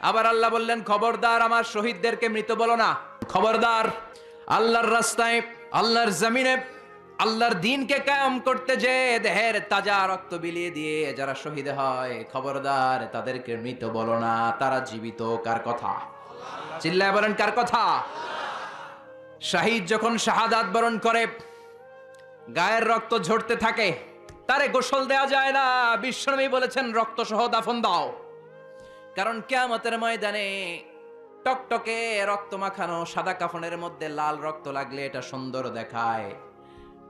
আবার আল্লাহ বললেন, খবরদার আমার শহীদদেরকে মৃত বলো না। খবরদার, আল্লাহর রাস্তায়, আল্লাহর জমিনে আল্লাহর দ্বীনকে কায়েম করতে যে দেহের তাজা রক্ত বিলিয়ে দিয়ে যারা শহীদ হয়, খবরদার তাদেরকে মৃত বলো না। তারা জীবিত। কার কথা? চিল্লায় বলেন, কার কথা? শাহিদ যখন শাহাদাত বরণ করে, গায়ের রক্ত ঝরতে থাকে, তারে গোসল দেয়া যায় না। বিশ্বনবী বলেছেন, রক্ত সহ দাফন দাও। কারণ কিয়ামতের ময়দানে টকটকে রক্ত মাখানো সাদা কাফনের মধ্যে লাল রক্ত লাগলে এটা সুন্দর দেখায়।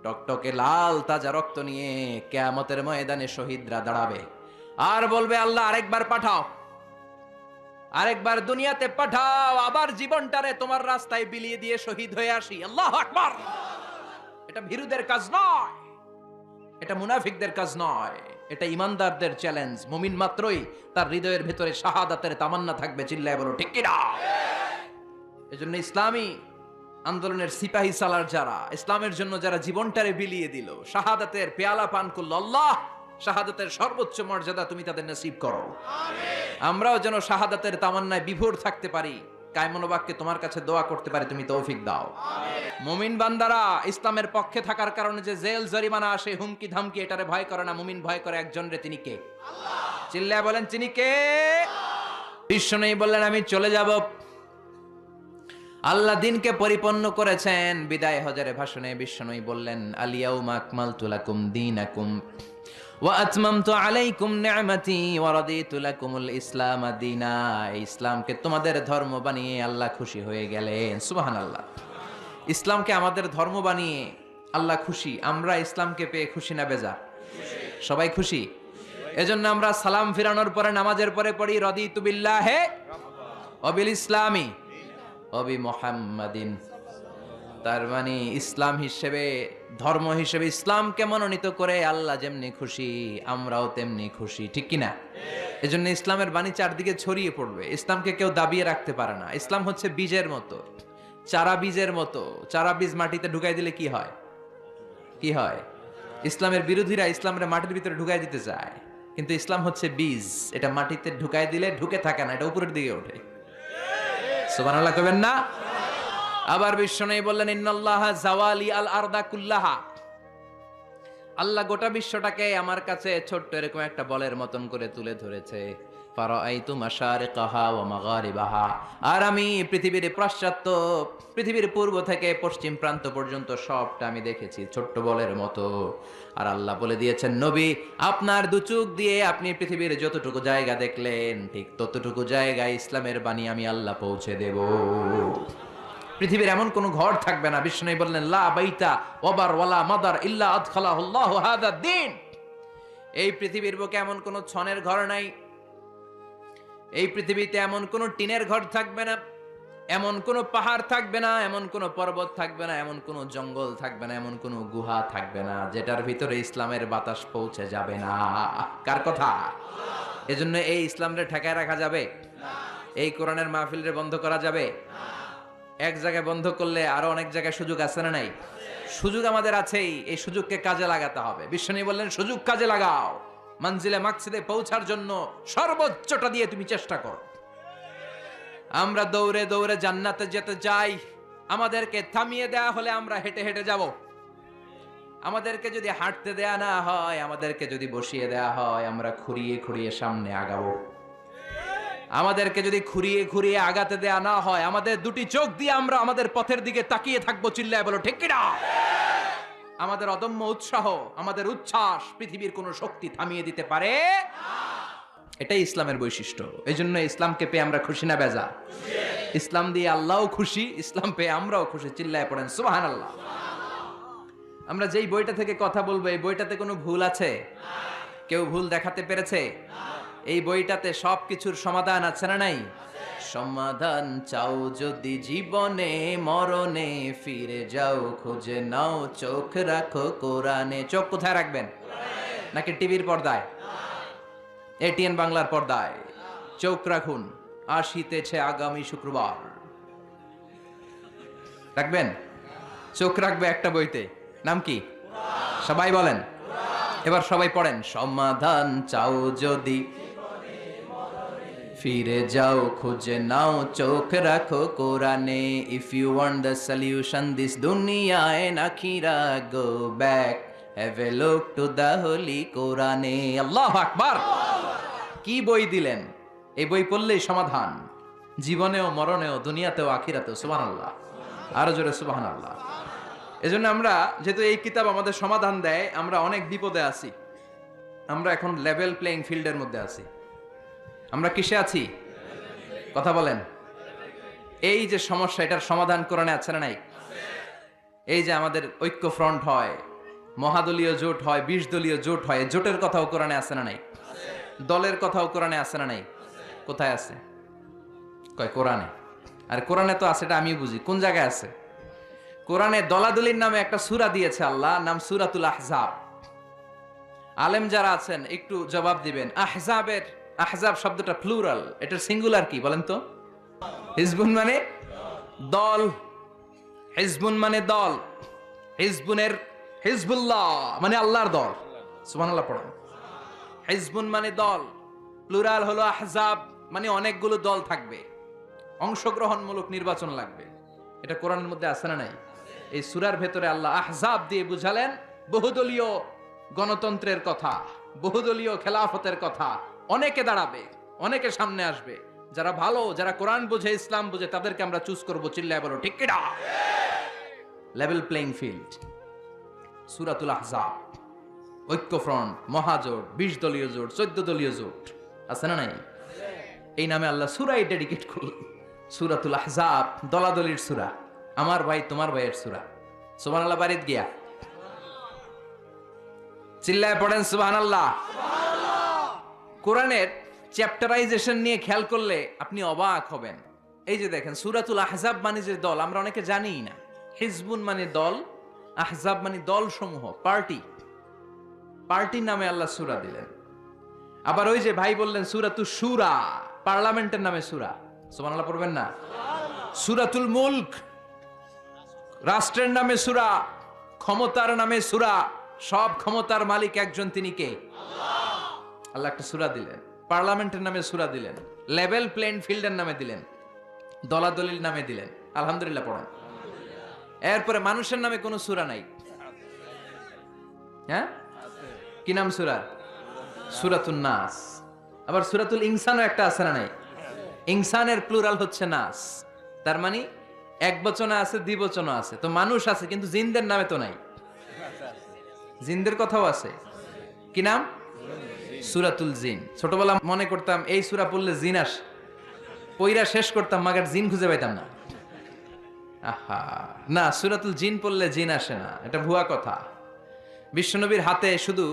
টকটকে লাল তাজা রক্ত নিয়ে কিয়ামতের ময়দানে শহীদরা দাঁড়াবে আর বলবে, আল্লাহ আরেকবার পাঠাও, আরেকবার দুনিয়াতে পাঠাও, আবার জীবনটারে তোমার রাস্তায় বিলিয়ে দিয়ে শহীদ হয়ে আসি। আল্লাহু আকবার। এটা ভীরুদের কাজ নয়, এটা মুনাফিকদের কাজ নয়, এটা ইমানদারদের চ্যালেঞ্জ। মুমিন মাত্রই তার হৃদয়ের ভেতরে শাহাদাতের তামান্না থাকবে। চিল্লায় বলো ঠিক কিনা? এজন্য ইসলামী আন্দোলনের সিপাহী সালার যারা, ইসলামের জন্য যারা জীবনটারে বিলিয়ে দিল, শাহাদাতের পেয়ালা পান করল, আল্লাহ শাহাদাতের সর্বোচ্চ মর্যাদা তুমি তাদের নসিব করো। আমরাও যেন শাহাদাতের তামান্নায় বিভোর থাকতে পারি, কায়মনোবাক্যে তোমার কাছে দোয়া করতে পারি, তুমি তৌফিক দাও। মুমিন বান্দারা ইসলামের পক্ষে থাকার কারণে যে জেল জরিমানা আসে, হুমকি ধামকি, এটারে ভয় করে না। মুমিন ভয় করে একজন রে, তিনি কে? চিল্লায় বলেন, তিনি কে? বিশ্বনবী বললেন, আমি চলে যাব। আল্লাহ দিনকে পরিপূর্ণ করেছেন। বিদায় হজের ভাষণে বিশ্বনবী বললেন, আল-ইয়াউমা আকমালতু লাকুম দীনাকুম ওয়া আতমামতু আলাইকুম নি'মাতি ওয়া রাদিতু লাকুমুল ইসলাম দীনা। ইসলামকে তোমাদের ধর্ম বানিয়ে আল্লাহ খুশি হয়ে গেলেন। সুবহানাল্লাহ। ইসলামকে আমাদের ধর্ম বানিয়ে আল্লাহ খুশি। আমরা ইসলামকে পেয়ে খুশি না বেজার? সবাই খুশি। এজন্য আমরা সালাম ফিরানোর পরে, নামাজের পরে পড়ি, রাদিতু বিল্লাহি ওয়া বিল ইসলামি ওয়া বি মুহাম্মাদিন। তার মানে ইসলাম হিসেবে, ধর্ম হিসেবে ইসলামকে মনোনীত করে আল্লাহ যেমনি খুশি, আমরাও তেমনি খুশি। ঠিক কিনা? এজন্য ইসলামের বাণী চারদিকে ছড়িয়ে পড়বে। ইসলামকে কেউ দাবিয়ে রাখতে পারে না। ইসলাম হচ্ছে বীজের মতো, চারা বীজের মতো। চারা বীজ মাটিতে ঢুকাই দিলে কি হয়? কি হয়? ইসলামের বিরোধীরা ইসলামের মাটির ভিতরে ঢুকাই দিতে চায়, কিন্তু ইসলাম হচ্ছে বীজ, এটা মাটিতে ঢুকাই দিলে ঢুকে থাকে না, এটা উপরের দিকে ওঠে। সুবহানাল্লাহ কইবেন না? আবার বিশ্বনবী বললেন, ইন্নাল্লাহা জাওয়ালি আল আরদা কুল্লাহা। আল্লাহ গোটা বিশ্বটাকে আমার কাছে ছোট্ট এরকম একটা বলের মতন করে তুলে ধরেছে। ফারাআইতু মাশারিকাহা ওয়া মাগারিবাহা। আর আমি পৃথিবীর পাশ্চাত্য, পৃথিবীর পূর্ব থেকে পশ্চিম প্রান্ত পর্যন্ত সবটা আমি দেখেছি ছোট্ট বলের মতো। আর আল্লাহ বলে দিয়েছেন, নবী আপনার দু চোখ দিয়ে আপনি পৃথিবীর যতটুকু জায়গা দেখলেন, ঠিক ততটুকু জায়গায় ইসলামের বাণী আমি আল্লাহ পৌঁছে দেব। পৃথিবীর এমন কোন ঘর থাকবে না, বিষ্ণু বললেন, লা বাইতা ওয়াবার ওয়ালা মাদার ইল্লা আদখালাহুল্লাহু হাদা দ্বীন। এই পৃথিবীর বুকে এমন কোন ছনের ঘর নাই, এই পৃথিবীতে এমন কোন টিনের ঘর থাকবে না, এমন কোন পাহাড় থাকবে না, এমন কোন পর্বত থাকবে না, এমন কোন জঙ্গল থাকবে না, এমন কোন গুহা থাকবে না যেটার ভিতরে ইসলামের বাতাস পৌঁছে যাবে না। কার কথা? এজন্য এই ইসলামরে ঠেকায় রাখা যাবে? এই কোরআনের মাহফিলরে বন্ধ করা যাবে? এক জায়গায় বন্ধ করলে আরো অনেক জায়গায় সুযোগ আছে না নাই? সুযোগ আমাদের আছেই, এই সুযোগকে কাজে লাগাতে হবে। বিশ্বনবী বললেন, সুযোগ কাজে লাগাও। মঞ্জিলে মাকসিদে পৌঁছার জন্য সর্বোচ্চটা দিয়ে তুমি চেষ্টা করো। আমরা দৌড়ে দৌড়ে জান্নাতে যেতে চাই, আমাদেরকে থামিয়ে দেয়া হলে আমরা হেঁটে হেঁটে যাব। আমাদেরকে যদি হাঁটতে দেয়া না হয়, আমাদেরকে যদি বসিয়ে দেয়া হয়, আমরা খুঁড়িয়ে খুঁড়িয়ে সামনে আগাবো। আমাদেরকে যদি খুঁড়িয়ে খুঁড়িয়ে আগাতে দেয়া না হয়, আমাদের দুটি চোখ দিয়ে আমরা আমাদের পথের দিকে তাকিয়ে থাকবো। চিল্লায় বলো ঠিক কিনা? আমাদের অদম্য উৎসাহ, আমাদের উচ্ছ্বাস পৃথিবীর কোন শক্তি থামিয়ে দিতে পারে না। এটাই ইসলামের বৈশিষ্ট্য। এই জন্য ইসলামকে পেয়ে আমরা খুশি না বেজা? ইসলাম দিয়ে আল্লাহও খুশি, ইসলাম পেয়ে আমরাও খুশি। চিল্লায় পড়েন সুবহানাল্লাহ। আমরা যেই বইটা থেকে কথা বলবো, এই বইটাতে কোনো ভুল আছে? কেউ ভুল দেখাতে পেরেছে? এই বইটাতে সবকিছুর সমাধান আছে না নাই? সমাধান চাও যদি জীবনে, মরণে ফিরে যাও, খুঁজে নাও, চোখ রাখো কোরআনে। চোখ কোথায় রাখবেন? নাকি টিভির পর্দায়, এটিএন বাংলার পর্দায়? চোখ রাখুন, আসিতেছে আগামী শুক্রবার। রাখবেন? চোখ রাখবে একটা বইতে, নাম কি? সবাই বলেন, এবার সবাই পড়েন। সমাধান চাও যদি ফিরে যাও খুঁজে নাও চোখ রাখো কোরআনে if you want the solution this দুনিয়ায় নাখিরা go back have a look to the holy কোরআনে। আল্লাহু আকবার। কি বই দিলেন! এই বই পড়লেই সমাধান, জীবনেও মরণেও দুনিয়াতেও আখিরাতেও। সুবহানাল্লাহ, আরো জোরে সুবহানাল্লাহ। এজন্য আমরা, যেহেতু এই কিতাব আমাদের সমাধান দেয়, আমরা অনেক বিপদে আছি। আমরা এখন লেভেল প্লেইং ফিল্ডের মধ্যে আছি। আমরা কিসে আছি? কথা বলেন। এই যে সমস্যা, এটার সমাধান কোরআনে আছে না নাই? এই যে আমাদের ঐক্য ফ্রন্ট হয়, মহাদলীয় জোট হয়, 20 দলীয় জোট হয়, জোটের কথাও কোরআনে আছে না নাই? দলের কথাও কোরআনে আছে না নাই? কোথায় আছে? কয় কোরআনে। আর কোরআনে তো আছে, এটা আমি বুঝি। কোন জায়গায় আছে? কোরআনে দলাদলির নামে একটা সূরা দিয়েছে আল্লাহ, নাম সূরাতুল আহজাব। আলেম যারা আছেন একটু জবাব দিবেন। আহজাব শব্দটা প্লুরাল, এটার সিঙ্গুলার কি বলেন তো? হিজবুন মানে দল, হিজবুন মানে দল, হিজবুল্লাহ মানে আল্লাহর দল। সুবহানাল্লাহ পড়েন। হিজবুন মানে দল, প্লুরাল হলো আহজাব, মানে অনেকগুলো দল থাকবে, অংশগ্রহণমূলক নির্বাচন লাগবে। এটা কোরআনের মধ্যে আছে না নাই? এই সূরার ভেতরে আল্লাহ আহজাব দিয়ে বুঝালেন বহুদলীয় গণতন্ত্রের কথা, বহুদলীয় খেলাফতের কথা। অনেকে দাঁড়াবে, অনেকে সামনে আসবে। যারা ভালো, যারা কোরআন বুঝে, ইসলাম বুঝে, তাদেরকে আমরা চুজ করব। চিল্লায় বলো ঠিক কিনা? লেভেল প্লেইং ফিল্ড, সূরাতুল আহজাব, ঐক্য ফ্রন্ট, মহাজোট, 20 দলীয় জোট, 14 দলীয় জোট আছে না নাই? এই নামে আল্লাহ সূরাই ডেডিকেট করলেন। সূরাতুল আহজাব দলাদলির সূরা, আমার ভাই তোমার ভাইয়ের সূরা। সুবহানাল্লাহ বাড়িত গিয়া চিল্লায় পড়েন সুবহানাল্লাহ। কোরআনের চ্যাপ্টারাইজেশন নিয়ে খেয়াল করলে আপনি অবাক হবেন। এই যে দেখেন, সূরাতুল আহজাব মানে যে দল, আমরা অনেকে জানিই না। হিজবুন মানে দল, আহজাব মানে দল সমূহ, পার্টি। পার্টির নামে আল্লাহ সূরা দিলেন। আবার ওই যে ভাই বললেন সূরাতুশ শুরা, পার্লামেন্টের নামে সূরা। সুবহানাল্লাহ পড়বেন না? সূরাতুল মুলক, রাষ্ট্রের নামে সূরা, ক্ষমতার নামে সূরা। সব ক্ষমতার মালিক একজন, তিনি কে? আল্লাহ একটা সূরা দিলেন। পার্লামেন্টের নামে সূরা দিলেন, লেভেল প্লেইং ফিল্ডের নামে দিলেন, দলাদলির নামে দিলেন। আলহামদুলিল্লাহ পড়েন। এরপরে মানুষের নামে কোনো সূরা নাই। হ্যাঁ, কি নাম সূরার? সূরাতুন নাস। আবার সূরাতুল ইনসানও একটা আছে না নাই? ইনসানের প্লুরাল হচ্ছে নাস, তার মানে এক বচনে আছে, দ্বিবচনও আছে। তো মানুষ আছে, কিন্তু জিনদের নামে তো নাই। জিনদের কথাও আছে। কি নাম? সূরাতুল জিন। ছোটবেলা মনে করতাম এই সূরা পড়লে জিন আসে, পইরা শেষ করতাম, মাগার জিন খুঁজে পাইতাম না। আহা, না, সূরাতুল জিন পড়লে জিন আসে না, এটা ভুয়া কথা। বিশ্বনবীর হাতে শুধু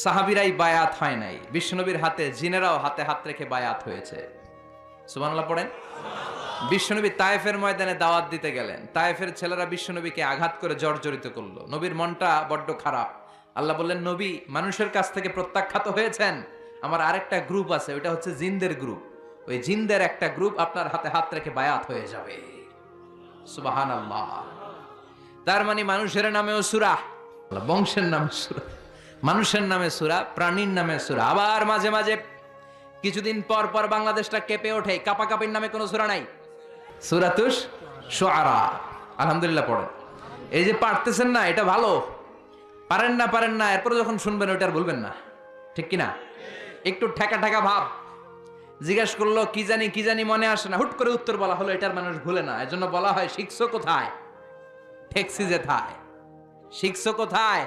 সাহাবীরাই বায়াত হয় নাই, বিশ্বনবীর হাতে জিনেরাও হাতে হাত রেখে বায়াত হয়েছে। সুবহানাল্লাহ পড়েন। বিশ্বনবী তায়েফের ময়দানে দাওয়াত দিতে গেলেন। তায়েফের ছেলেরা বিশ্বনবীকে আঘাত করে জর্জরিত করলো। নবীর মনটা বড্ড খারাপ। আল্লাহ বললেন, নবী মানুষের কাছ থেকে প্রত্যাখ্যাত হয়েছেন, আমার আরেকটা গ্রুপ আছে, ওইটা হচ্ছে জিনদের গ্রুপ। ওই জিনদের একটা গ্রুপ আপনার হাতে হাত রেখে বায়াত হয়ে যাবে। সুবহানাল্লাহ। তার মানে মানুষের নামেও সূরা, বংশের নামে সূরা, মানুষের নামে সূরা, প্রাণীর নামে সূরা। আবার মাঝে মাঝে কিছুদিন পর পর বাংলাদেশটা কেঁপে ওঠে, কাপাকাপির নামে কোনো সূরা নাই। সূরাতুশ শুআরা। আলহামদুলিল্লাহ পড়েন। এই যে পারতেছেন না, এটা ভালো। পারেন না, এরপরে যখন শুনবেন ওইটা আর বলবেন না, ঠিক কিনা? একটু ঠেকা ঠেকা ভাব। জিজ্ঞেস করলো কি জানি মনে আসে না, হুট করে উত্তর বলা হলো, এটার মানুষ ভুলে না। এজন্য বলা হয় শিখছো কোথায়? ঠেকছি যেথায়। শিখছো কোথায়?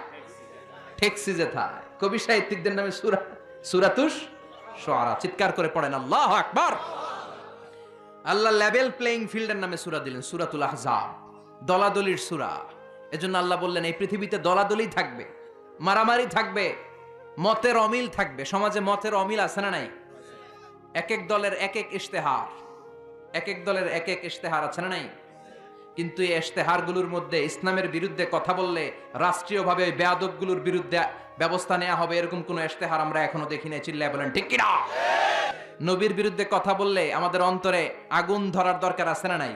ঠেকছি যেথায়। কবি সাহিত্যিকদের নামে সূরা, সূরাতুশ শুআরা। চিৎকার করে পড়েন আল্লাহু আকবার। আল্লাহ লেভেল প্লেইং ফিল্ডের নামে সূরা দিলেন, সূরাতুল আহজাব, দলাদলির সূরা। এজন্য আল্লাহ বললেন এই পৃথিবীতে দলাদলি থাকবে, মারামারি থাকবে, মতের অমিল থাকবে। সমাজে মতের অমিল আছে না নাই? এক এক দলের এক এক ইশতেহার, এক এক দলের এক এক ইশতেহার আছে না নাই? কিন্তু এই ইশতেহারগুলোর মধ্যে ইসলামের বিরুদ্ধে কথা বললে রাষ্ট্রীয়ভাবে বেয়াদবগুলোর বিরুদ্ধে ব্যবস্থা নেওয়া হবে, এরকম কোন ইশতেহার আমরা এখনো দেখি নাই। চিল্লায় বলেন ঠিক কিনা? নবীর বিরুদ্ধে কথা বললে আমাদের অন্তরে আগুন ধরার দরকার আছে না নাই?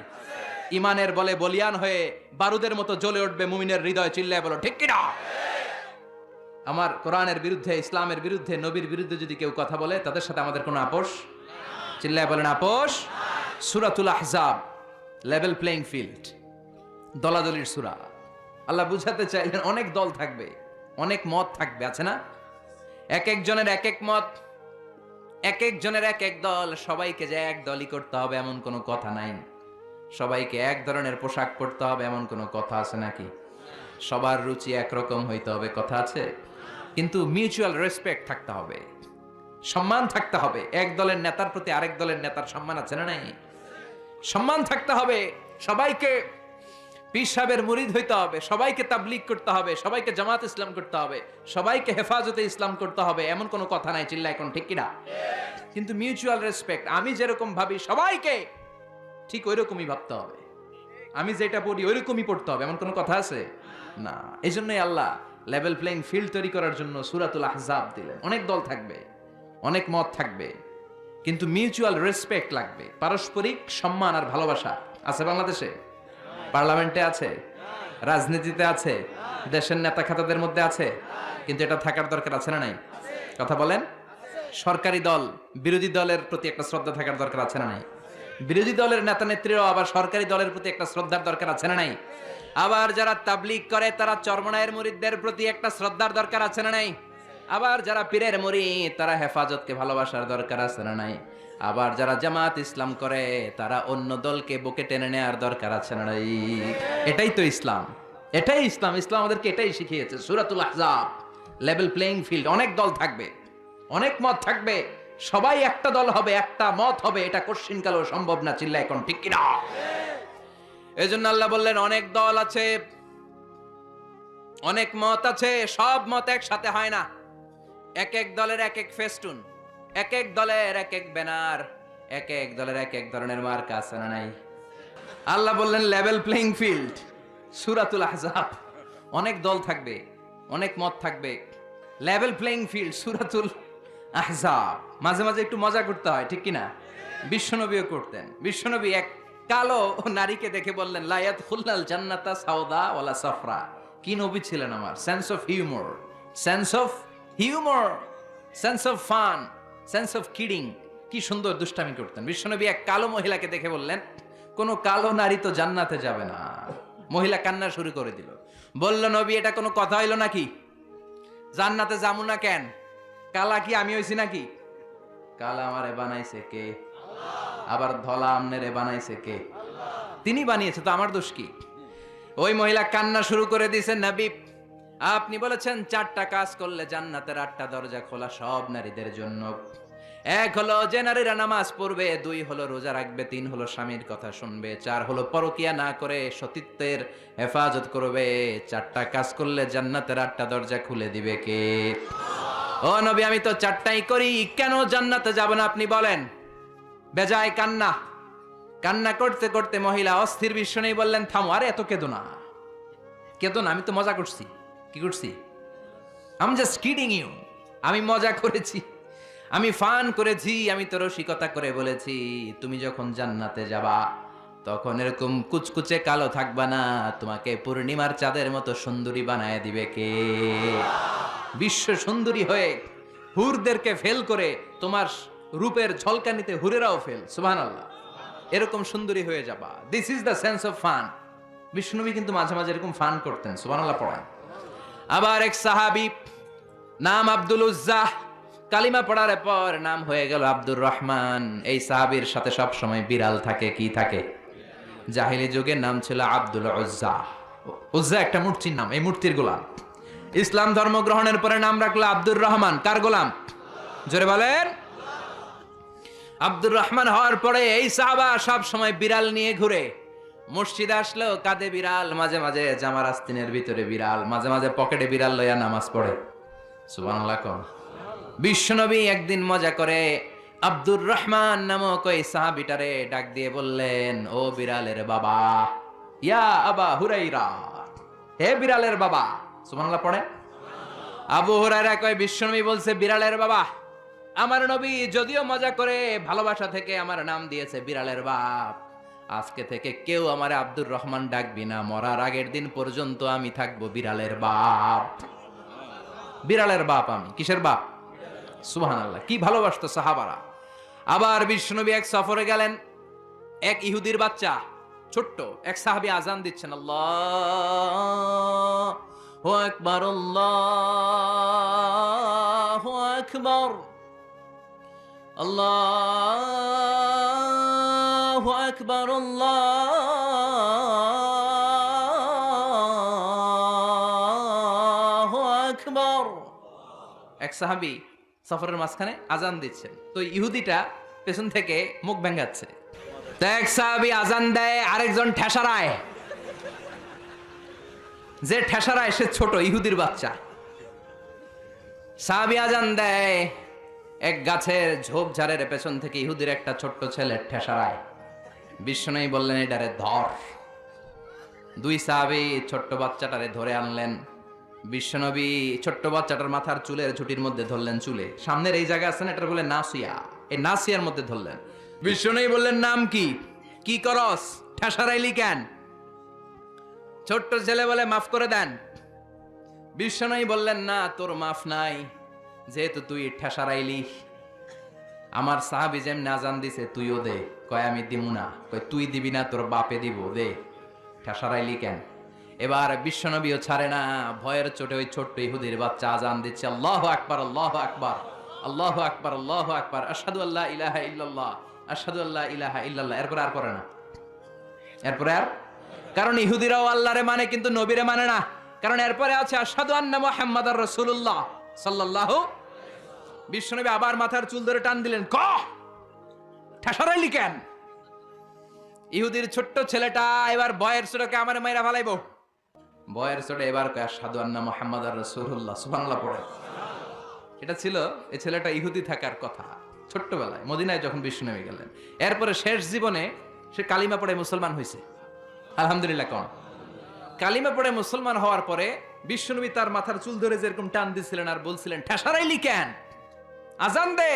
ইমানের বলে বলিয়ান হয়ে বারুদের মতো জ্বলে উঠবে মুমিনের হৃদয়। চিল্লায় বলো ঠিক কিনা? আমার কোরআনের বিরুদ্ধে, ইসলামের বিরুদ্ধে, নবীর বিরুদ্ধে যদি কেউ কথা বলে, তাদের সাথে আমাদের কোনো আপোষ চিল্লায় বলেন আপোষ। সূরাতুল আহজাব, লেভেল প্লেইং ফিল্ড, দলাদলির সূরা। আল্লাহ বুঝাতে চাইলেন অনেক দল থাকবে, অনেক মত থাকবে, আছে না? এক একজনের এক এক মত, এক একজনের এক এক দল। সবাইকে যে এক দলই করতে হবে এমন কোনো কথা নাই। সবাইকে এক ধরনের পোশাক পরতে হবে এমন কোনো কথা আছে নাকি? সবার রুচি একরকম হইতে হবে কথা আছে? কিন্তু মিউচুয়াল রেসপেক্ট থাকতে হবে, সম্মান থাকতে হবে। এক দলের নেতার প্রতি আরেক দলের নেতার সম্মান আছে না নাই? সম্মান থাকতে হবে। সবাইকে পীর সাহেবের মুরিদ হইতে হবে, সবাইকে তাবলীগ করতে হবে, সবাইকে জামাত ইসলাম করতে হবে, সবাইকে হেফাজতে ইসলাম করতে হবে এমন কোনো কথা নাই। চিল্লা এখন ঠিক কিনা? কিন্তু মিউচুয়াল রেসপেক্ট, আমি যেরকম ভাবি সবাইকে ঠিক ওই রকমই ভাবতে হবে, আমি যেটা পড়ি ওই রকমই পড়তে হবে এমন কোনো কথা আছে না। এই জন্যই আল্লাহ লেভেল প্লেইং ফিল্ড তৈরি করার জন্য সূরাতুল আহজাব দিলেন। অনেক দল থাকবে, অনেক মত থাকবে, কিন্তু মিউচুয়াল রেসপেক্ট লাগবে। পারস্পরিক সম্মান আর ভালোবাসা আছে বাংলাদেশে? পার্লামেন্টে আছে, রাজনীতিতে আছে, দেশের নেতা খাতাদের মধ্যে আছে, কিন্তু এটা থাকার দরকার আছে না নাই? কথা বলেন। সরকারি দল বিরোধী দলের প্রতি একটা শ্রদ্ধা থাকার দরকার আছে না নাই? বিরোধী দলের নেতা নেত্রীরাও আবার সরকারি দলের প্রতি একটা শ্রদ্ধার দরকার আছে না নাই? আবার যারা তাবলীগ করে তারা চরমনায়ের মুরিদদের প্রতি একটা শ্রদ্ধার দরকার আছে না নাই? আবার যারা পীরের মুরিদ তারা হেফাজতকে ভালোবাসার দরকার আছে না নাই? আবার যারা জামাত ইসলাম করে তারা অন্য দলকে বুকে টেনে নেওয়ার দরকার আছে না নাই? এটাই তো ইসলাম, এটাই ইসলাম। ইসলাম আমাদেরকে এটাই শিখিয়েছে। সূরাতুল আহজাব, লেভেল প্লেইং ফিল্ড। অনেক দল থাকবে, অনেক মত থাকবে, সবাই একটা দল হবে, একটা মত হবে, এটা কোশ্চিনকালেও সম্ভব না। চিল্লা এখন ঠিক কিনা? এজন্য আল্লাহ বললেন অনেক দল আছে, অনেক মত আছে, সব মত একসাথে হয় না। এক এক দলের এক এক ফেস্টুন, এক এক দলের এক এক ব্যানার, এক এক দলের এক এক ধরনের মার্কা আছে না নাই? আল্লাহ বললেন লেভেল প্লেইং ফিল্ড, সূরাতুল আহজাব। অনেক দল থাকবে, অনেক মত থাকবে, লেভেল প্লেইং ফিল্ড, সূরাতুল আহজাব। মাঝে মাঝে একটু মজা করতে হয়, ঠিক কিনা? বিশ্বনবীও করতেন। বিশ্বনবী এক কালো নারীকে দেখে বললেন লা ইয়াদখুলুল জান্নাতা সাওদা ওয়ালা সাফরা। কি নবী ছিলেন আমার! Sense of humour, sense of humour, sense of fun, sense of kidding. কি সুন্দর দুষ্টামি করতেন। বিশ্বনবী এক কালো মহিলাকে দেখে বললেন কোনো কালো নারী তো জান্নাতে যাবে না। মহিলা কান্না শুরু করে দিল। বলল নবী এটা কোনো কথা হইল নাকি? জান্নাতে যাবো না কেন? কালা কি আমি হইছি নাকি? কালা আমারে বানাইছে কে? আবার ধলা আমনেরে বানাইছে কে? তিনি বানিয়েছে, তো আমার দোষ কি? ওই মহিলা কান্না শুরু করে দিয়েছেন নবী আপনি বলেছেন 4টা কাজ করলে জান্নাতের 8টা দরজা খোলা সব নারীদের জন্য। 1 হলো যে নারীরা নামাজ পড়বে, 2 হলো রোজা রাখবে, 3 হলো স্বামীর কথা শুনবে, 4 হলো পরকিয়া না করে সতীত্বের হেফাজত করবে। 4টা কাজ করলে জান্নাতের 8টা দরজা খুলে দিবে কে? ও নবী আমি তো 4টাই করি, কেন জান্নাতে যাব না আপনি বলেন? বেজায় কান্না, কান্না করতে করতে মহিলা অস্থির। বিশ্ব নেই বললেন থামো, আরে এত কেঁদো না, কেঁদো না, আমি তো মজা করছি। কি করছি? আমি জাস্ট কিডিং ইউ, আমি মজা করেছি, আমি ফান করেছি, আমি তো রসিকতা করে বলেছি তুমি যখন জান্নাতে যাবা তখন এরকম কুচকুচে কালো থাকবা না, তোমাকে পূর্ণিমার চাঁদের মতো সুন্দরী বানায় দিবে কে? বিশ্ব সুন্দরী হয়ে হুরদেরকে ফেল করে তোমার রূপের ঝলকানিতে হুরেরাও ফেল। সুবহানাল্লাহ, এরকম সুন্দরী হয়ে যাবা। This is the sense of fun. বিষ্ণুনবী কিন্তু মাঝে মাঝে এরকম ফান করতেন, সুবহানাল্লাহ পড়েন। আবার এক সাহাবী নাম আব্দুল উজ্জাহ, কালিমা পড়ার পর নাম হয়ে গেল আব্দুর রহমান। এই সাহাবীর সাথে সব সময় বিড়াল থাকে। কি থাকে? জাহিলি যুগে নাম ছিল আব্দুল উজ্জাহ। উজ্জা একটা মূর্তির নাম, এই মূর্তির গোলাম। ইসলাম ধর্ম গ্রহণের পরে নাম রাখলো আব্দুর রহমান। কার গোলাম? জোরে বলেন। আব্দুর রহমান হওয়ার পরে এই সাহাবা সব সময় বিড়াল নিয়ে ঘুরে। মসজিদে আসলো কাঁধে বিড়াল, মাঝে মাঝে জামার আস্তিনের ভিতরে বিড়াল, মাঝে মাঝে পকেটে বিড়াল লইয়া নামাজ পড়ে। সুবহানাল্লাহ। বিশ্বনবী একদিন মজা করে আব্দুর রহমান নামক ওই সাহাবীটারে ডাক দিয়ে বললেন ও বিড়ালের বাবা, ইয়া আবা হুরাইরা, হে বিড়ালের বাবা। সুবহানাল্লাহ পড়ে। আবু হুরায়রা কয় বিশ্বনবী বলছে বিড়ালের বাবা। আমার নবী যদিও মজা করে ভালোবাসা থেকে আমার নাম দিয়েছে বিড়ালের বাপ, আজকে থেকে কেউ আমারে আব্দুর রহমান ডাকবি না, মরার আগের দিন পর্যন্ত আমি থাকবো বিড়ালের বাপ। বিড়ালের বাপ আমি। কিসের বাপ? সুবহানাল্লাহ। কি ভালোবাসতো সাহাবারা। আবার বিশ্বনবী এক সফরে গেলেন, এক ইহুদির বাচ্চা ছোট্ট এক সাহাবী আজান দিচ্ছেন, আল্লাহু আকবার, আল্লাহু আকবার, আল্লাহু আকবার, আল্লাহু আকবার। এক সাহাবী সফরের মাঝখানে আজান দিচ্ছেন, তো ইহুদিটা পেছন থেকে মুখ ভেঙাচ্ছে। তো এক সাহাবী আজান দেয়, আরেকজন ঠেসারায়। যে ঠেসারায় সে ছোট ইহুদির বাচ্চা। সাহাবী আজান দেয়, এক গাছের ঝোপঝাড়ের পেছন থেকে ইহুদির একটা ছোট্ট ছেলে ঠেসারায়। বিশ্বনবী বললেন, এটারে ধর। দুই সাহাবী ছোট্ট বাচ্চাটারে ধরে আনলেন। বিশ্বনবী ছোট্ট বাচ্চাটার মাথার চুলের ঝুটির মধ্যে ধরলেন, চুলে সামনের এই জায়গা আছে না, এটার বলে নাসিয়া, এই নাসিয়ার মধ্যে ধরলেন। বিশ্বনবী বললেন, নাম কি? কি করস, ঠেসারাইলি কেন? ছোট্ট ছেলে বলে, মাফ করে দেন। বিশ্বনবী বললেন, না, তোর মাফ নাই, যেহেতু তুই ঠেসারাইলি। আমার সাহাবী যেমন আজান দিছে তুইও দে। কয় আমি দিমু না। কয় তুই দিবি না, তোর বাপে দিব, দে। ঠেসারাইলি কেন? এবার বিশ্বনবীও ছাড়ে না, ভয়ের চোটে ওই ছোট্ট ইহুদির বাচ্চা আজান দিচ্ছে, আল্লাহু আকবার, আল্লাহু আকবার, আল্লাহু আকবার, আল্লাহু আকবার, আশহাদু আল্লা ইলাহা ইল্লাল্লাহ, আশহাদু আল্লা ইলাহা ইল্লাল্লাহ। এরপর আর করে না, এরপরে আর, কারণ ইহুদিরাও আল্লাহরে মানে কিন্তু নবীরে মানে না। কারণ এরপরে আছে আশহাদু আন্না মুহাম্মাদার রাসূলুল্লাহ সাল্লাল্লাহু। বিশ্বনবী আবার মাথার চুল ধরে টান দিলেন, ক ঠেসারাইলি কেন? ইহুদির ছোট্ট ছেলেটা এবার বয়ের ছোটকে আমার মাইরা ফালাইবো। বয়ের ছোটে এবার কয় আশহাদু আন্না মুহাম্মাদার রাসূলুল্লাহ, সুবহানাল্লাহ পড়ে। এটা ছিল এই ছেলেটা ইহুদি থাকার কথা ছোট্টবেলায় মদিনায় যখন বিশ্বনবী গেলেন। এরপরে শেষ জীবনে সে কালিমা পড়ে মুসলমান হয়েছে, আলহামদুলিল্লাহ। কোন কালিমা পড়ে মুসলমান হওয়ার পরে বিশ্বনবী তার মাথার চুল ধরে যেরকম টান দিছিলেন আর বলছিলেন, ঠেসারাইলি কেন, আজান দে।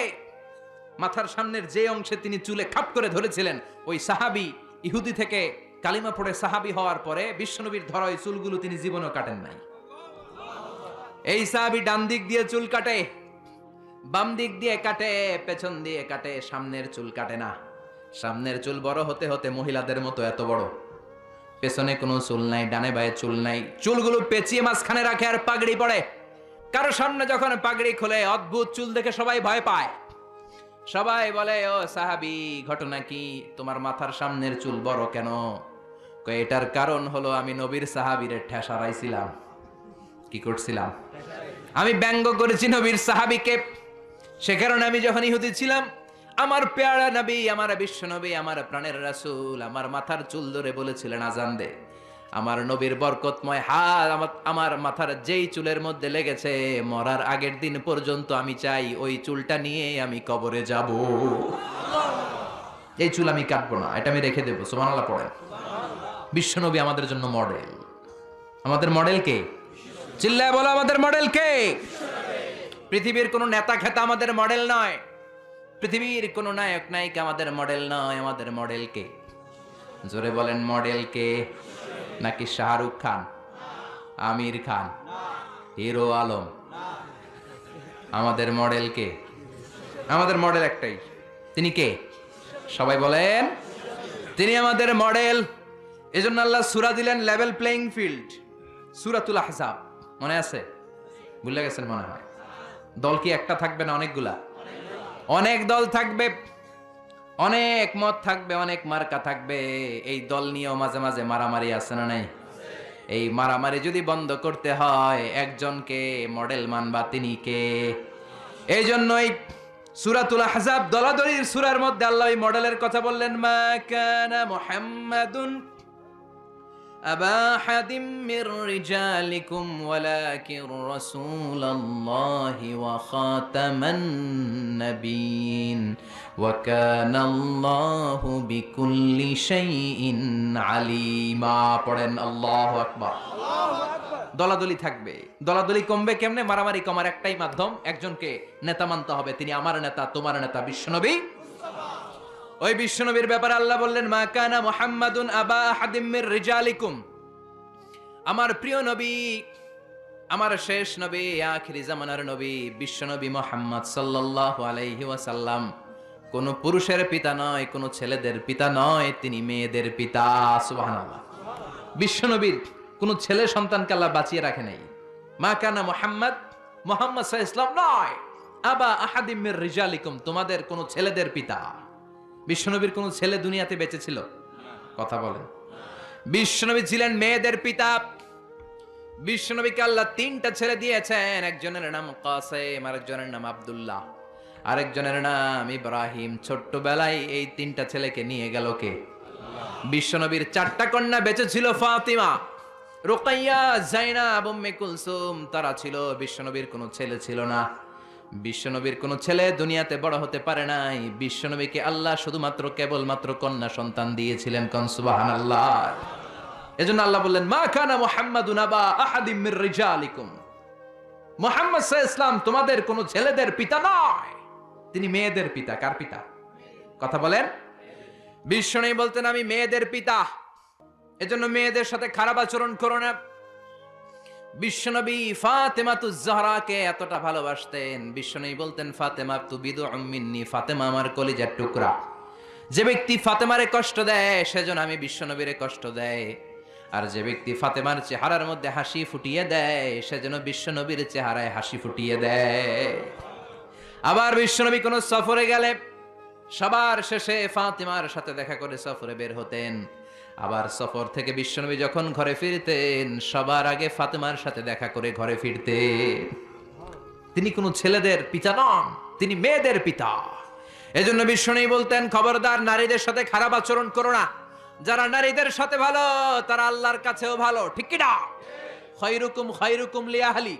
মাথার সামনের যে অংশে তিনি চুলে খাপ করে ধরেছিলেন, ওই সাহাবী ইহুদি থেকে কালিমা পড়ে সাহাবী হওয়ার পরে বিশ্বনবীর ধরা ওই চুলগুলো তিনি জীবনেও কাটেন নাই। এই সাহাবী ডান দিক দিয়ে চুল কাটে, বাম দিক দিয়ে কাটে, পেছন দিয়ে কাটে, সামনের চুল কাটে না। সামনের চুল বড় হতে হতে মহিলাদের মতো এত বড়, পেছনে কোনো চুল নাই, ডানে বায়ে চুল নাই, চুলগুলো পেঁচিয়ে মাঝখানে রাখে আর পাগড়ি পড়ে। কারো সামনে যখন পাগড়ি খোলে অদ্ভুত চুল দেখে সবাই ভয় পায়। সবাই বলে, ও সাহাবী, ঘটনা কি, তোমার মাথার সামনের চুল বড় কেন? কয় এটার কারণ হলো আমি নবীর সাহাবীরে ঠেসারাইছিলাম। কি করছিলাম? আমি ব্যঙ্গ করেছি নবীর সাহাবীকে। সে কারণে আমি যখন ইহুদি ছিলাম, আমার পেয়ারা নবী, আমার বিশ্ব নবী, আমার প্রাণের রাসূল আমার মাথার চুল ধরে বলেছিলেন আজান দে। আমার নবীর বরকতময় হাত আমার মাথার যেই চুলের মধ্যে লেগেছে, মরার আগের দিন পর্যন্ত আমি চাই ওই চুলটা নিয়ে আমি কবরে যাব। এই চুল আমি কাটবো না, এটা আমি রেখে দেবো। সুবহানাল্লাহ পড়েন। বিশ্ব নবী আমাদের জন্য মডেল। আমাদের মডেল কে? চিল্লায় বলো, আমাদের মডেল কে? পৃথিবীর কোন নেতা খেতা আমাদের মডেল নয়, পৃথিবীর কোন নায়ক নায়িকা আমাদের মডেল নয়। আমাদের মডেল কে? জোরে বলেন, মডেল কে? নাকি শাহরুখ খান, আমির খান, হিরো আলম? আমাদের মডেল কে? আমাদের মডেল একটাই, তিনি কে? সবাই বলেন, তিনি আমাদের মডেল। এজন্য আল্লাহ সূরা দিলেন লেভেল প্লেইং ফিল্ড, সূরাতুল আহজাব। মনে আছে? ভুলে গেছেন মনে হয়। দল কি একটা থাকবে না অনেকগুলা? অনেক দল থাকবে, অনেক মত থাকবে, অনেক মার্কা থাকবে। এই দল নিয়েও মাঝে মাঝে মারামারি আছে না নাই? এই মারামারি যদি বন্ধ করতে হয়, একজনকে মডেল মানবা, তিনি কে? এই জন্যই সূরাতুল আহজাব দলাদলির সূরার মধ্যে আল্লাহ এই মডেলের কথা বললেন, মা কানা মুহাম্মাদুন আবা আহাদিম মির রিজালিকুম ওয়ালাকিন রাসূলুল্লাহি ওয়া খাতামান নাবিয়্যিন ওয়া কানাল্লাহু বিকুল্লি শাইইন আলিমা। পড়েন আল্লাহু আকবার। দলাদলি থাকবে, দলাদলি কমবে কেমনে? মারামারি কমার একটাই মাধ্যম, একজনকে নেতা মানতে হবে, তিনি আমার নেতা, তোমার নেতা, বিশ্বনবী। ওই বিশ্বনবীর ব্যাপারে আল্লাহ বললেন, মা কানা মুহাম্মাদুন আবা আহাদিম মির রিজালিকুম। আমার প্রিয় নবী, আমার শেষ নবী, আখিরি জামানার নবী বিশ্বনবী মুহাম্মদ সাল্লাল্লাহু আলাইহি ওয়াসাল্লাম কোন পুরুষের পিতা নয়, কোন ছেলেদের পিতা নয়, তিনি মেয়েদের পিতা। সুবহানাল্লাহ। বিশ্বনবীর কোন ছেলে সন্তানকে আল্লাহ বাঁচিয়ে রাখে নাই। মা কানা মুহাম্মদ, মুহাম্মদ সাল্লাল্লাহু আলাইহি ওয়াসাল্লাম নয় আবা আহাদিম মির রিজালিকুম, তোমাদের কোন ছেলেদের পিতা। বিশ্বনবীর কোন ছেলে দুনিয়াতে বেঁচে ছিল? কথা বলেন। বিশ্বনবী ছিলেন মেয়েদের পিতা। বিশ্বনবীকে আল্লাহ তিনটা ছেলে দিয়েছেন, একজনের নাম কাসেম, আরেকজনের নাম আব্দুল্লাহ, আরেকজনের নাম ইব্রাহিম। ছোট্টবেলায় এই তিনটা ছেলেকে নিয়ে গেল কে? বিশ্বনবীর চারটা কন্যা বেঁচে ছিল, ফাতিমা, রুকাইয়া, জাইনাব, উম্মে কুলসুম, তারা ছিল। বিশ্বনবীর কোনো ছেলে ছিল না। বিশ্বনবীর কোনো ছেলে দুনিয়াতে বড় হতে পারে নাই। বিশ্বনবীকে আল্লাহ শুধুমাত্র কেবলমাত্র কন্যা সন্তান দিয়েছিলেন। কোন সুবহানাল্লাহ। এজন্য আল্লাহ বললেন, মা কানা মুহাম্মাদুন আবা আহাদিম মির রিজালিকুম, মুহাম্মদ সাল্লাল্লাহু আলাইহি ওয়াসাল্লাম তোমাদের কোনো ছেলেদের পিতা নয়, তিনি মেয়েদের পিতা। কার পিতা? কথা বলেন। বিশ্বনবী বলতেন, আমি মেয়েদের পিতা, এজন্য মেয়েদের সাথে খারাপ আচরণ করো না। বিশ্বনবী ফাতেমাতুজ জাহরাকে এতটা ভালোবাসতেন, বিশ্বনবী বলতেন, ফাতেমা তু বিদউম মিন্নি, ফাতেমা আমার কলিজার টুকরা। যে ব্যক্তি ফাতেমারে কষ্ট দেয় সেজন্য আমি বিশ্বনবীরে কষ্ট দেয়, আর যে ব্যক্তি ফাতেমার চেহারার মধ্যে হাসি ফুটিয়ে দেয় সেজন্য বিশ্বনবীর চেহারায় হাসি ফুটিয়ে দেয়। আবার বিশ্বনবী কোন সফরে গেলে সবার শেষে ফাতেমার সাথে দেখা করে সফরে বের হতেন। আবার সফর থেকে বিশ্বনবী যখন ঘরে ফিরতেন সবার আগে ফাতেমার সাথে দেখা করে ঘরে ফিরতেন। তিনি কোনো ছেলেদের পিতা নন, তিনি মেয়েদের পিতা। এজন্য বিশ্বনবী বলতেন, খবরদার নারীদের সাথে খারাপ আচরণ করো না। যারা নারীদের সাথে ভালো তারা আল্লাহর কাছেও ভালো, ঠিক কি না? খায়রুকুম খায়রুকুম লিআহলি,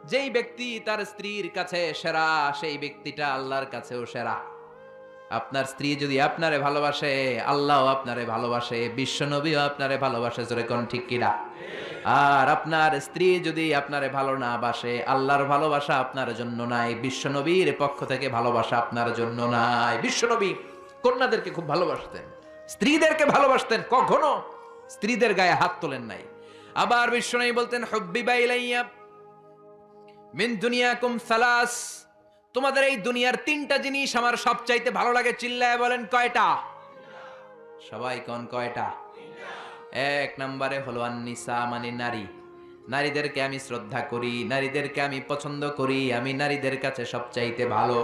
যেই ব্যক্তি তার স্ত্রীর কাছে সেরা সেই ব্যক্তিটা আল্লাহর কাছেও সেরা। আপনার স্ত্রী যদি আপনারে ভালোবাসে আল্লাহও আপনারে ভালোবাসে, বিশ্বনবীও আপনারে ভালোবাসে, জোরে কোন ঠিক কিনা? আর আপনার স্ত্রী যদি আপনারে ভালো না বাসে, আল্লাহর ভালোবাসা আপনার জন্য নাই, বিশ্বনবীর পক্ষ থেকে ভালোবাসা আপনার জন্য নাই। বিশ্বনবী কন্যাদেরকে খুব ভালোবাসতেন, স্ত্রীদেরকে ভালোবাসতেন, কখনো স্ত্রীদের গায়ে হাত তোলেন নাই। আবার বিশ্বনবী বলতেন, হুব্বিবা ইলাইয়া মিন দুনিয়াকুম সালাস, তোমাদের এই দুনিয়ার তিনটা জিনিস আমার সবচাইতে ভালো লাগে। চিল্লায় বলেন কয়টা? সবাই কোন কয়টা? এক নম্বরে হলো আন-নিসা, মানে নারী। নারীদেরকে আমি শ্রদ্ধা করি, নারীদেরকে আমি পছন্দ করি, আমি নারীদের কাছে সবচাইতে ভালো।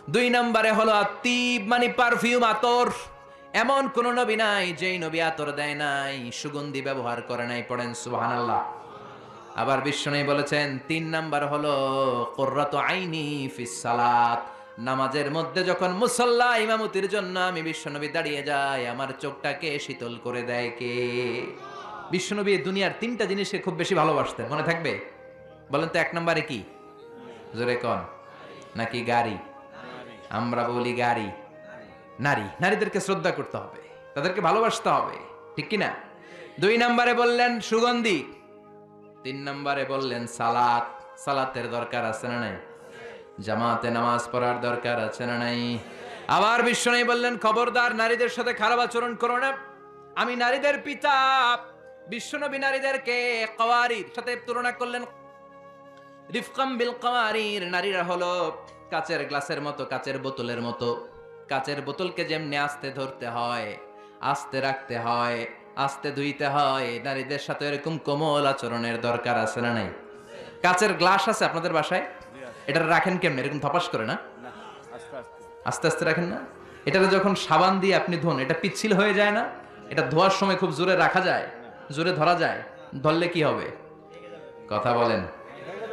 দুই নম্বরে হলো আত-তিব, মানে পারফিউম, আতর। এমন কোন নবী নাই যেই নবী আতর দেয় নাই, সুগন্ধি ব্যবহার করে নাই। পড়েন সুবহানাল্লাহ। আবার বিশ্বনবী বলেছেন, তিন নাম্বার হলো কুররাতু আইনি ফিস সালাত, নামাজের মধ্যে যখন মুসাল্লা ইমামতির জন্য আমি বিশ্বনবী দাঁড়িয়ে যাই, আমার চোখটাকে শীতল করে দেয় কে? বিশ্বনবী দুনিয়ার তিনটা জিনিসকে খুব বেশি ভালোবাসতেন। মনে থাকবে? বলেন তো, এক নম্বরে কি? জোরে কোন। নাকি গাড়ি? আমরা বলি গাড়ি। নারী, নারীদেরকে শ্রদ্ধা করতে হবে, তাদেরকে ভালোবাসতে হবে, ঠিক কিনা? দুই নম্বরে বললেন সুগন্ধি, তিন নম্বরে বললেন সালাত। সালাতের দরকার আছে না নাই? জামাতে নামাজ পড়ার দরকার আছে না নাই? আবার বিশ্বনবী বললেন, খবরদার নারীদের সাথে খারাপ আচরণ করো না, আমি নারীদের পিতা। বিশ্বনবী নারীদেরকে কওয়ারির সাথে তুলনা করলেন, রিফকাম বিল কওয়ারির, নারীরা হলো কাচের গ্লাসের মতো, কাচের বোতলের মতো। কাচের বোতলকে যেমনি আস্তে ধরতে হয়, আস্তে রাখতে হয়, আস্তে ধুইতে হয়, নারীদের সাথে এরকম কোমল আচরণের দরকার আছে না নাই? কাচের গ্লাস আছে আপনাদের বাসায়? এটা রাখেন কেমনে? এরকম ধপাস করে না? আস্তে আস্তে রাখেন না? এটা যখন সাবান দিয়ে আপনি ধোন, এটা পিচ্ছিল হয়ে যায় না? এটা ধোয়ার সময় খুব জোরে রাখা যায়, জোরে ধরা যায়, ধরলে কি হবে? কথা বলেন।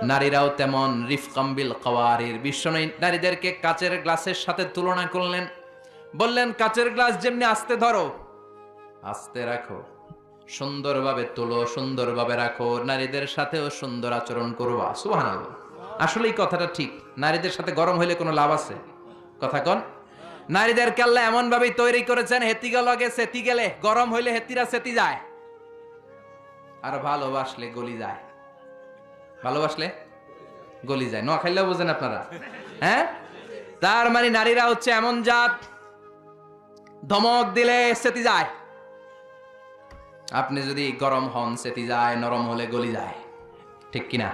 নারীরাও তেমন, রিফকাম বিল কওয়ারির। বিশ্বনবী নারীদেরকে কাচের গ্লাসের সাথে তুলনা করলেন, বললেন কাচের গ্লাস যেমনি আস্তে ধরো, আস্তে রাখো, সুন্দরভাবে তোলো, সুন্দরভাবে রাখো, নারীদের সাথেও সুন্দর আচরণ করবা। সুবহানাল্লাহ। আসলে এই কথাটা ঠিক। নারীদের সাথে গরম হইলে কোনো লাভ আছে? কথা কন। নারীদেরকে আল্লাহ এমন ভাবে তৈরি করেছেন, হেতি গেলে সেতি গেলে, গরম হইলে হেতিরা সেতি যায়, আর ভালোবাসলে গলি যায়। ভালোবাসলে গলি যায়। নোয়া খাইলেও বোঝেন আপনারা, হ্যাঁ? তার মানে নারীরা হচ্ছে এমন জাত, ধমক দিলে সেতি যায়। আপনি যদি গরম হন সেতি যায়, নরম হলে গলি যায়, ঠিক কিনা?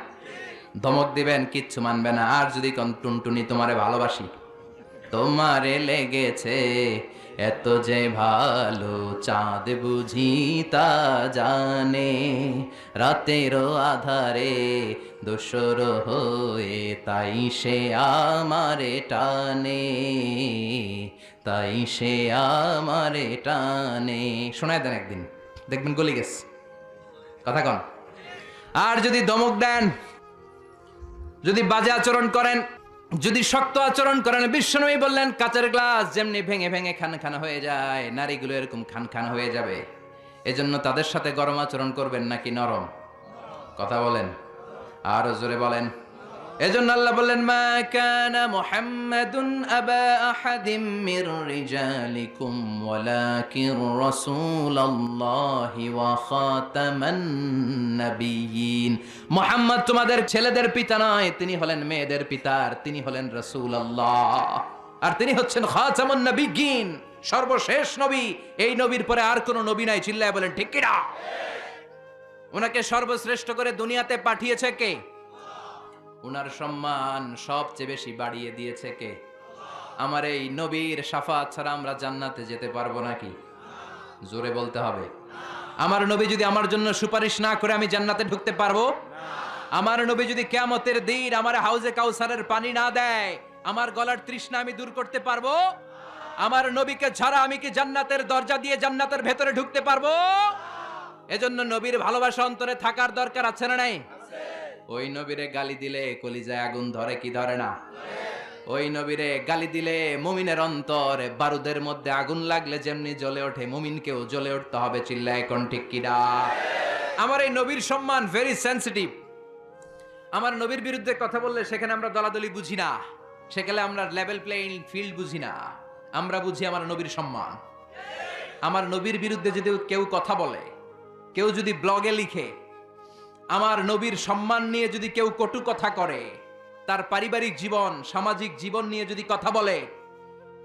ধমক দিবেন কিচ্ছু মানবে না। আর যদি কোন টুনটুনি তোমারে ভালোবাসি, তোমারে লেগেছে এত যে ভালো, চাঁদ বুঝি তা জানে, রাতেরও আধারে দোসর হয়ে তাই সে আমারে টানে, তাই সে আমারে টানে। শোনায় দেন একদিন, দেখবেন গলি গেছে কথা কন। আর যদি ধমক দেন, যদি বাজে আচরণ করেন, যদি শক্ত আচরণ করেন, বিশ্বনবী বললেন কাচের গ্লাস যেমনি ভেঙে ভেঙে খান খান হয়ে যায়, নারীগুলো এরকম খান খান হয়ে যাবে। এজন্য তাদের সাথে গরম আচরণ করবেন নাকি নরম? কথা বলেন, আরো জোরে বলেন। এজন্য আল্লাহ বললেন মা কানা মুহাম্মাদুন আবা আহাদিম মির রিজালিকুম ওয়ালাকিন রাসূলুল্লাহি ওয়া খাতামান নাবিয়্যিন। মুহাম্মদ তোমাদের ছেলেদের পিতা নয়, তিনি হলেন মেয়েদের পিতা, আর তিনি হলেন রাসূলুল্লাহ, আর তিনি হচ্ছেন খাতামুন নাবিয়্যিন, সর্বশেষ নবী। এই নবীর পরে আর কোন নবী নাই। চিল্লায় বলেন ঠিক কি না? ওনাকে সর্বশ্রেষ্ঠ করে দুনিয়াতে পাঠিয়েছে কে? উনার সম্মান সবচেয়ে বেশি বাড়িয়ে দিয়েছে কে? আমার এই নবীর শাফাত ছাড়া আমরা জান্নাতে যেতে পারবো নাকি? জোরে বলতে হবে। আমার নবী যদি আমার জন্য সুপারিশ না করে আমি জান্নাতে ঢুকতে পারবো? আমার নবী যদি কিয়ামতের দিন আমার হাউজে কাউসারের পানি না দেয়, আমার গলার তৃষ্ণা আমি দূর করতে পারবো? আমার নবীকে ছাড়া আমি কি জান্নাতের দরজা দিয়ে জান্নাতের ভেতরে ঢুকতে পারবো? এজন্য নবীর ভালোবাসা অন্তরে থাকার দরকার আছে না নাই? ওই নবীরে গালি দিলে কলিজায় আগুন ধরে কি ধরে না? ওই নবীরে গালি দিলে মুমিনের অন্তরে বারুদের মধ্যে আগুন লাগলে যেমনি জ্বলে ওঠে, মুমিনকেও জ্বলে উঠতে হবে। চিল্লায় কোন ঠিক কিনা? আমার এই নবীর সম্মান ভেরি সেনসিটিভ। আমার নবীর বিরুদ্ধে কথা বললে সেখানে আমরা দলাদলি বুঝি না, সেখানে আমরা লেভেল প্লেইং ফিল্ড বুঝি না। আমরা বুঝি আমার নবীর সম্মান। আমার নবীর বিরুদ্ধে যদি কেউ কথা বলে, কেউ যদি ব্লগে লিখে, আমার নবীর সম্মান নিয়ে যদি কেউ কটু কথা করে, তার পারিবারিক জীবন সামাজিক জীবন নিয়ে যদি কথা বলে,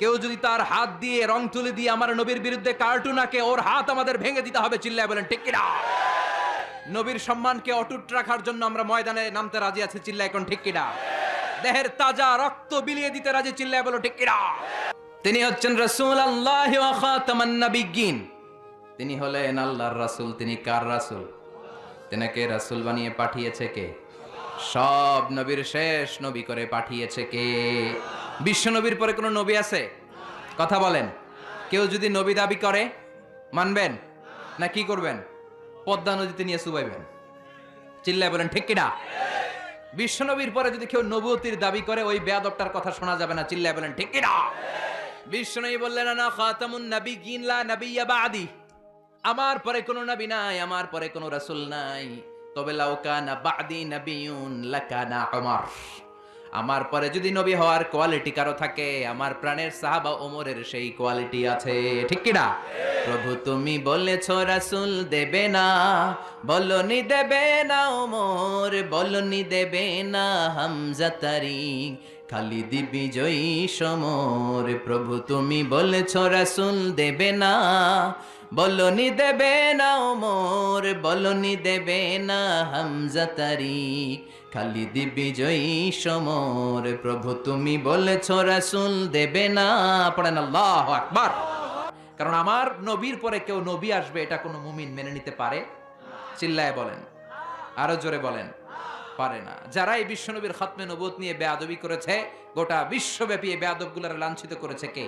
কেউ যদি তার হাত দিয়ে রং তুলে দিয়ে আমার নবীর বিরুদ্ধে কার্টুন আঁকে, ওর হাত আমাদের ভেঙে দিতে হবে। চিল্লায় বলেন ঠিক কিনা? নবীর সম্মানকে অটুট রাখার জন্য আমরা ময়দানে নামতে রাজি আছি। চিল্লায় এখন ঠিক কিনা? দেহের তাজা রক্ত বিলিয়ে দিতে রাজি। চিল্লায় বলো ঠিক কিনা? তিনি হচ্ছেন রাসূলুল্লাহ ওয়া খাতামান নাবিয়্যিন। তিনি হলেন আল্লাহর রাসূল। তিনি কার রাসূল? তেনাকে রাসূল বানিয়ে পাঠিয়েছে কে? সব নবীর শেষ নবী করে পাঠিয়েছে কে? বিশ্ব নবীর পরে কোন নবী আছে? কথা বলেন। কেউ যদি নবী দাবি করে মানবেন না কি করবেন? পদ্মা নদীতে নিয়ে চুবাইবেন। চিল্লায় বলেন ঠিক কিনা? বিশ্ব নবীর পরে যদি কেউ নবুয়তির দাবি করে, ওই বেয়াদবটার কথা শোনা যাবে না। চিল্লায় বলেন ঠিক কিনা? বিশ্ব নবী বললেন আনা খাতামুন নাবিয়্যিন লা নাবিয়্যা বা'দি। আমার পরে কোনো নবী নাই, আমার পরে কোনো রাসূল নাই। তবে লাউ কানা বা'দি নাবিয়্যুন লাকানা উমর। আমার পরে যদি নবী হওয়ার কোয়ালিটি কারো থাকে, আমার প্রাণের সাহাবা ওমরের সেই কোয়ালিটি আছে। ঠিক কি না? প্রভু তুমি বলেছো রাসূল দেবে না, বলনি দেবে না ওমর, বলনি দেবে না হামজা তারিক, খালিদ বিজয়ী সমর। প্রভু তুমি বলেছো রাসূল দেবে না, বলনি দেবে না ওমর, বলনি দেবে না হামজা তারিক, খালিদ বিজয়ী সমর। প্রভু তুমি বলেছো রাসূল দেবে না। পড়েন আল্লাহু আকবার। কারণ আমার নবীর পরে কেউ নবী আসবে এটা কোনো মুমিন মেনে নিতে পারে? চিল্লায় বলেন, আরো জোরে বলেন, পারে না। যারা এই বিশ্বনবীর খতমে নবুয়ত নিয়ে বেয়াদবি করেছে, গোটা বিশ্বব্যাপী এই বেয়াদবগুলোর লাঞ্ছিত করেছে কে?